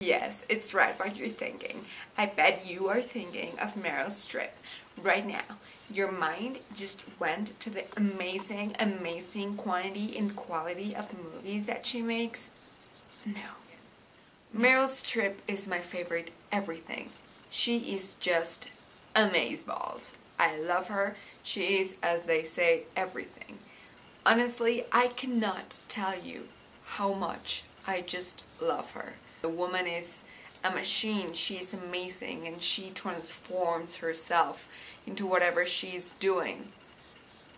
Yes, it's right what you're thinking. I bet you are thinking of Meryl Streep right now. Your mind just went to the amazing quantity and quality of movies that she makes. No. Meryl Streep is my favorite everything. She is just amazeballs. I love her. She is, as they say, everything. Honestly, I cannot tell you how much I just love her. The woman is a machine. She's amazing and she transforms herself into whatever she's doing.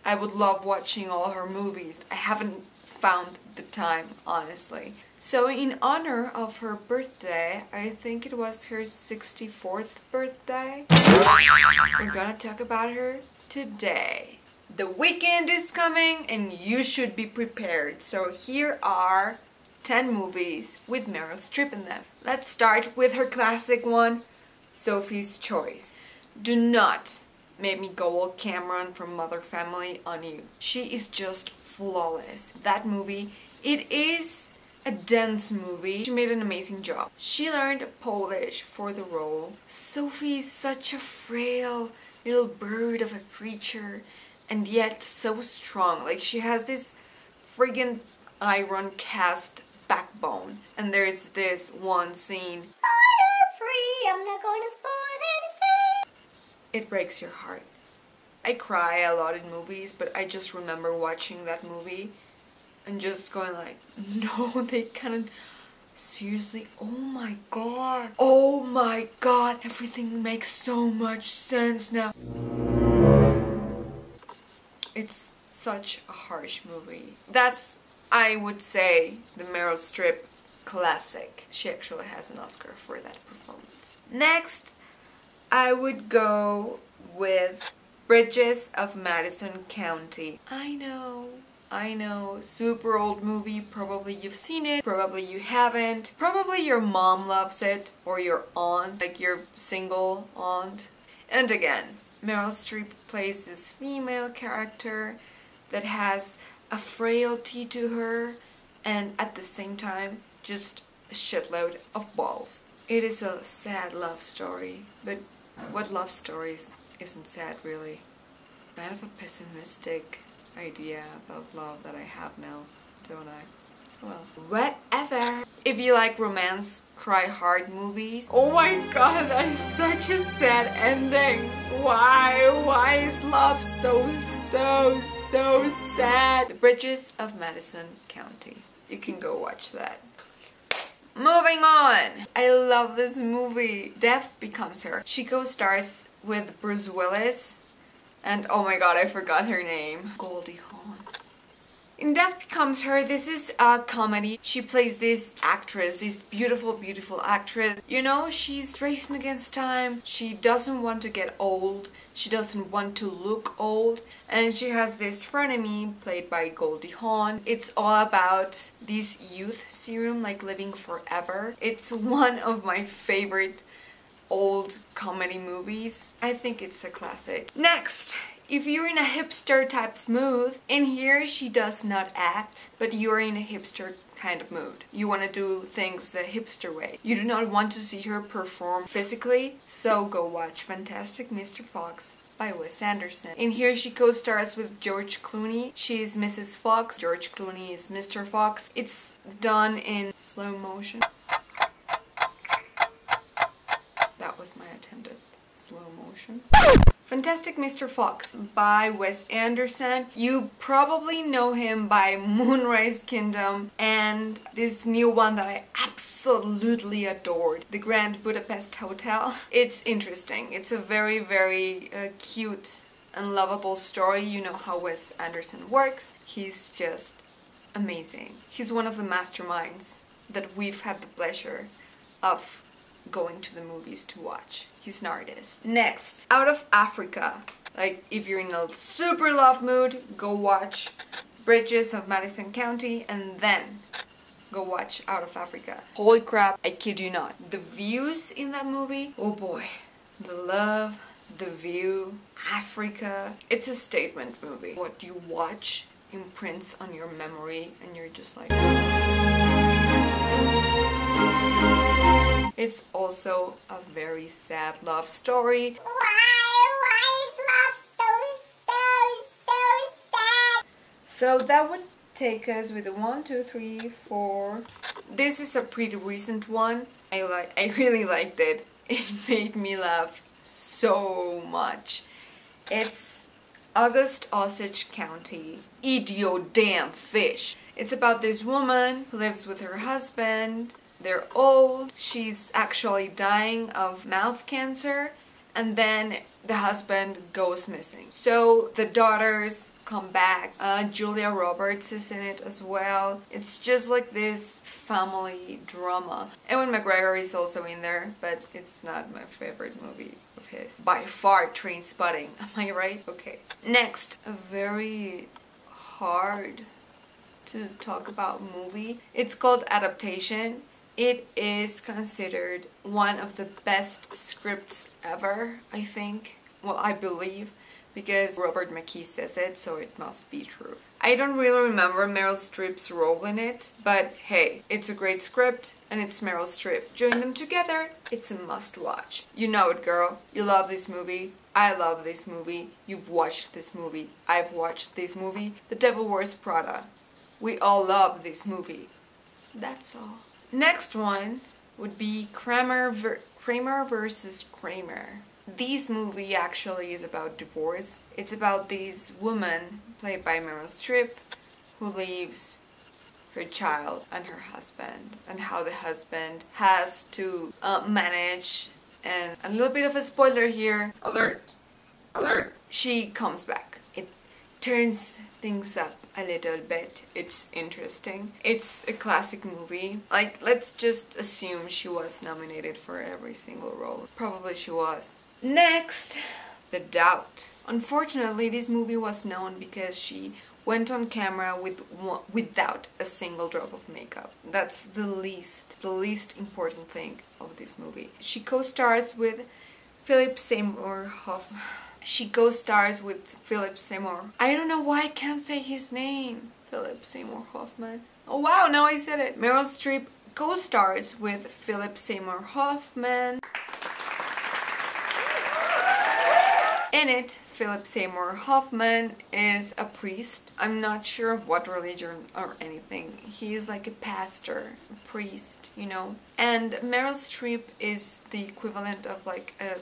I would love watching all her movies. I haven't found the time, honestly. So in honor of her birthday, I think it was her 64th birthday, we're gonna talk about her today. The weekend is coming and you should be prepared. So here are 10 movies with Meryl Streep in them. Let's start with her classic one, Sophie's Choice. Do not make me go all Cameron from Mother Family on you. She is just flawless. That movie, it is a dance movie. She made an amazing job. She learned Polish for the role. Sophie is such a frail little bird of a creature and yet so strong. Like, she has this friggin' iron cast backbone. And there's this one scene, I am free, I'm not going to spoil anything. It breaks your heart. I cry a lot in movies, but I just remember watching that movie and just going like, no, they can't. Seriously, oh my god, everything makes so much sense now. It's such a harsh movie. That's, I would say, the Meryl Streep classic. She actually has an Oscar for that performance. Next, I would go with Bridges of Madison County. I know, super old movie. Probably you've seen it, probably you haven't. Probably your mom loves it, or your aunt, like your single aunt. And again, Meryl Streep plays this female character that has a frailty to her and at the same time just a shitload of balls. It is a sad love story, but what love stories isn't sad really? Kind of a pessimistic idea about love that I have now, don't I? Well, whatever. If you like romance, cry hard movies. Oh my god, that is such a sad ending. Why is love so sad? The Bridges of Madison County. You can go watch that. Moving on. I love this movie. Death Becomes Her. She co-stars with Bruce Willis and oh my god, I forgot her name. Goldie Hawn. In Death Becomes Her, this is a comedy. She plays this actress, this beautiful actress. You know, she's racing against time. She doesn't want to get old. She doesn't want to look old. And she has this frenemy played by Goldie Hawn. It's all about this youth serum, like living forever. It's one of my favorite old comedy movies. I think it's a classic. Next, if you're in a hipster type of mood, in here she does not act, but you're in a hipster kind of mood. You want to do things the hipster way. You do not want to see her perform physically, so go watch Fantastic Mr. Fox by Wes Anderson. In here she co-stars with George Clooney. She's Mrs. Fox. George Clooney is Mr. Fox. It's done in slow motion. That was my attempt at slow motion. Fantastic Mr. Fox by Wes Anderson. You probably know him by Moonrise Kingdom and this new one that I absolutely adored, The Grand Budapest Hotel. It's interesting. It's a very cute and lovable story. You know how Wes Anderson works. He's just amazing. He's one of the masterminds that we've had the pleasure of going to the movies to watch. He's an artist. Next, Out of Africa. Like, if you're in a super love mood, go watch Bridges of Madison County and then go watch Out of Africa. Holy crap, I kid you not. The views in that movie, oh boy. The love, the view, Africa. It's a statement movie. What you watch imprints on your memory and you're just like... it's also a very sad love story. Why is love so sad? So that would take us with a 1, 2, 3, 4. This is a pretty recent one. I really liked it. It made me laugh so much. It's August, Osage County. Eat your damn fish. It's about this woman who lives with her husband. They're old. She's actually dying of mouth cancer. And then the husband goes missing. So the daughters come back. Julia Roberts is in it as well. It's just like this family drama. Ewan McGregor is also in there, but it's not my favorite movie of his. By far, Trainspotting. Am I right? Okay. Next, a very hard to talk about movie. It's called Adaptation. It is considered one of the best scripts ever, I think. Well, I believe, because Robert McKee says it, so it must be true. I don't really remember Meryl Streep's role in it, but hey, it's a great script and it's Meryl Streep. Join them together, it's a must-watch. You know it, girl. You love this movie. I love this movie. You've watched this movie. I've watched this movie. The Devil Wears Prada. We all love this movie. That's all. Next one would be Kramer versus Kramer. This movie actually is about divorce. It's about this woman, played by Meryl Streep, who leaves her child and her husband, and how the husband has to manage, and a little bit of a spoiler here. Alert! Alert! She comes back. It turns things up a little bit. It's interesting. It's a classic movie. Like, let's just assume she was nominated for every single role. Probably she was. Next, The Doubt. Unfortunately, this movie was known because she went on camera without a single drop of makeup. That's the least important thing of this movie. She co-stars with Philip Seymour Hoffman. I don't know why I can't say his name. Philip Seymour Hoffman. Oh wow, now I said it. Meryl Streep co-stars with Philip Seymour Hoffman. In it, Philip Seymour Hoffman is a priest. I'm not sure of what religion or anything. He is like a pastor, a priest, you know. And Meryl Streep is the equivalent of like a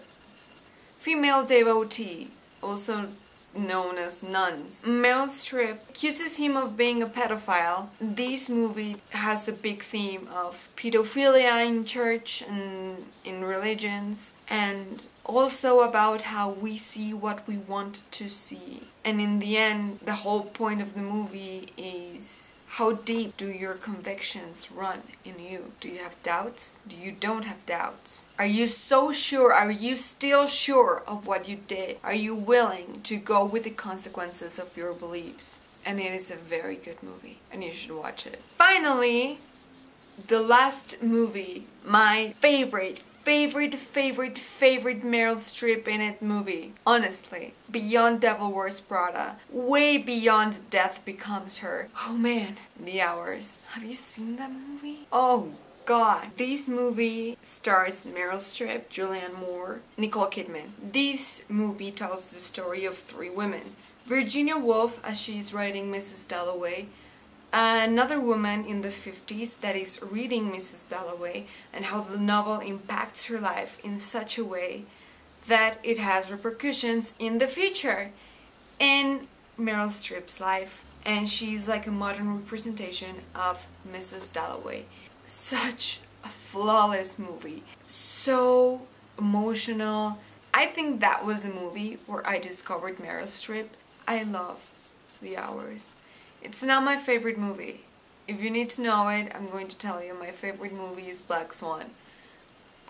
female devotee, also known as nuns. Meryl Streep accuses him of being a pedophile. This movie has a big theme of pedophilia in church and in religions, and also about how we see what we want to see. And in the end, the whole point of the movie is, how deep do your convictions run in you? Do you have doubts? Do you don't have doubts? Are you so sure? Are you still sure of what you did? Are you willing to go with the consequences of your beliefs? And it is a very good movie, and you should watch it. Finally, the last movie, my favorite Meryl Streep in it movie. Honestly, beyond Devil Wears Prada, way beyond Death Becomes Her. Oh man, The Hours. Have you seen that movie? Oh god. This movie stars Meryl Streep, Julianne Moore, Nicole Kidman. This movie tells the story of 3 women. Virginia Woolf, as she's writing Mrs. Dalloway, another woman in the 50s that is reading Mrs. Dalloway, and how the novel impacts her life in such a way that it has repercussions in the future in Meryl Streep's life. And she's like a modern representation of Mrs. Dalloway. Such a flawless movie. So emotional. I think that was a movie where I discovered Meryl Streep. I love The Hours. It's not my favorite movie. If you need to know it, I'm going to tell you. My favorite movie is Black Swan,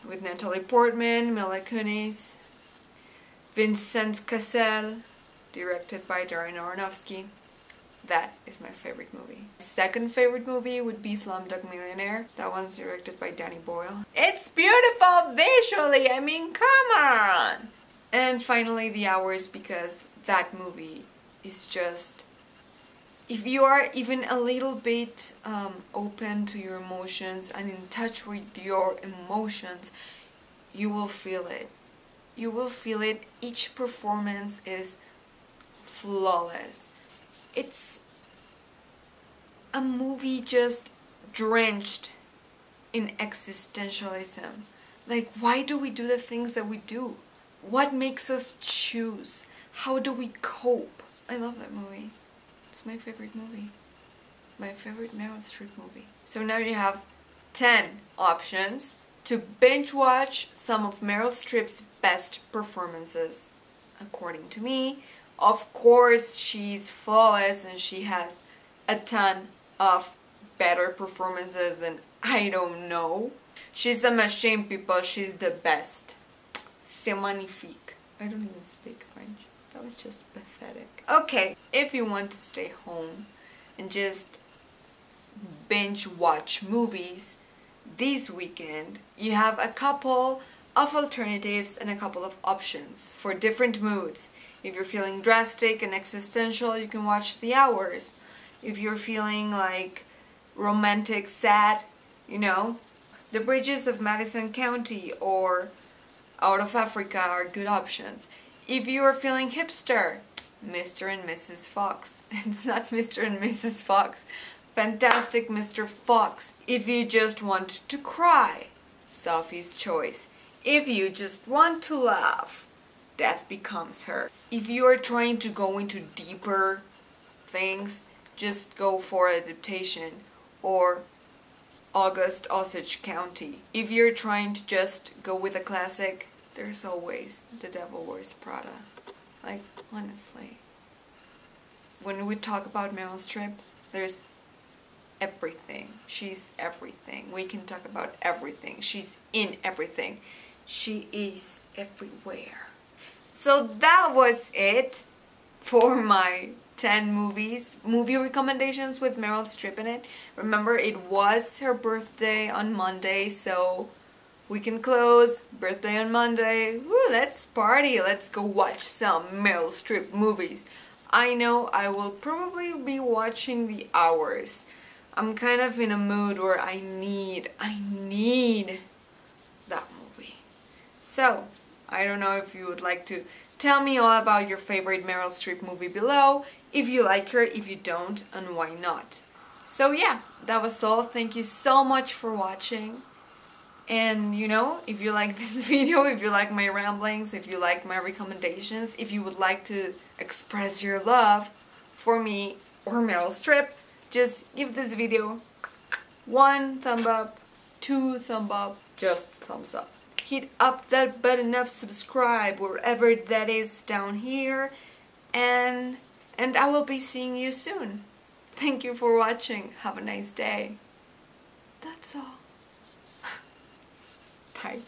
with Natalie Portman, Mila Kunis, Vincent Cassel, directed by Darren Aronofsky. That is my favorite movie. Second favorite movie would be Slumdog Millionaire. That one's directed by Danny Boyle. It's beautiful visually, I mean, come on! And finally The Hours, because that movie is just if you are even a little bit open to your emotions and in touch with your emotions, you will feel it. You will feel it. Each performance is flawless. It's a movie just drenched in existentialism. Like, why do we do the things that we do? What makes us choose? How do we cope? I love that movie. It's my favorite movie. My favorite Meryl Streep movie. So now you have 10 options to binge watch some of Meryl Streep's best performances. According to me, of course, she's flawless and she has a ton of better performances than I don't know. She's a machine, people. She's the best. C'est magnifique. I don't even speak French. That was just pathetic. Okay, if you want to stay home and just binge watch movies this weekend, you have a couple of alternatives and a couple of options for different moods. If you're feeling drastic and existential, you can watch The Hours. If you're feeling like romantic, sad, you know, The Bridges of Madison County or Out of Africa are good options. If you are feeling hipster, Mr. and Mrs. Fox. It's not Mr. and Mrs. Fox. Fantastic Mr. Fox. If you just want to cry, Sophies Choice. If you just want to laugh, Death Becomes Her. If you are trying to go into deeper things, just go for Adaptation or August, Osage County. If you're trying to just go with a classic, there's always The Devil Wears Prada. Like, honestly. When we talk about Meryl Streep, there's everything. She's everything. We can talk about everything. She's in everything. She is everywhere. So that was it for my 10 movie recommendations with Meryl Streep in it. Remember, it was her birthday on Monday, so we can close. Birthday on Monday. Woo, let's party. Let's go watch some Meryl Streep movies. I know I will probably be watching The Hours. I'm kind of in a mood where I need that movie. So, I don't know if you would like to tell me all about your favorite Meryl Streep movie below. If you like her, if you don't, and why not. So yeah, that was all. Thank you so much for watching. And you know, if you like this video, if you like my ramblings, if you like my recommendations, if you would like to express your love for me or Meryl Streep, just give this video 1 thumb up, 2 thumb up, just thumbs up. Hit up that button of subscribe wherever that is down here, and I will be seeing you soon. Thank you for watching. Have a nice day. That's all. Bye.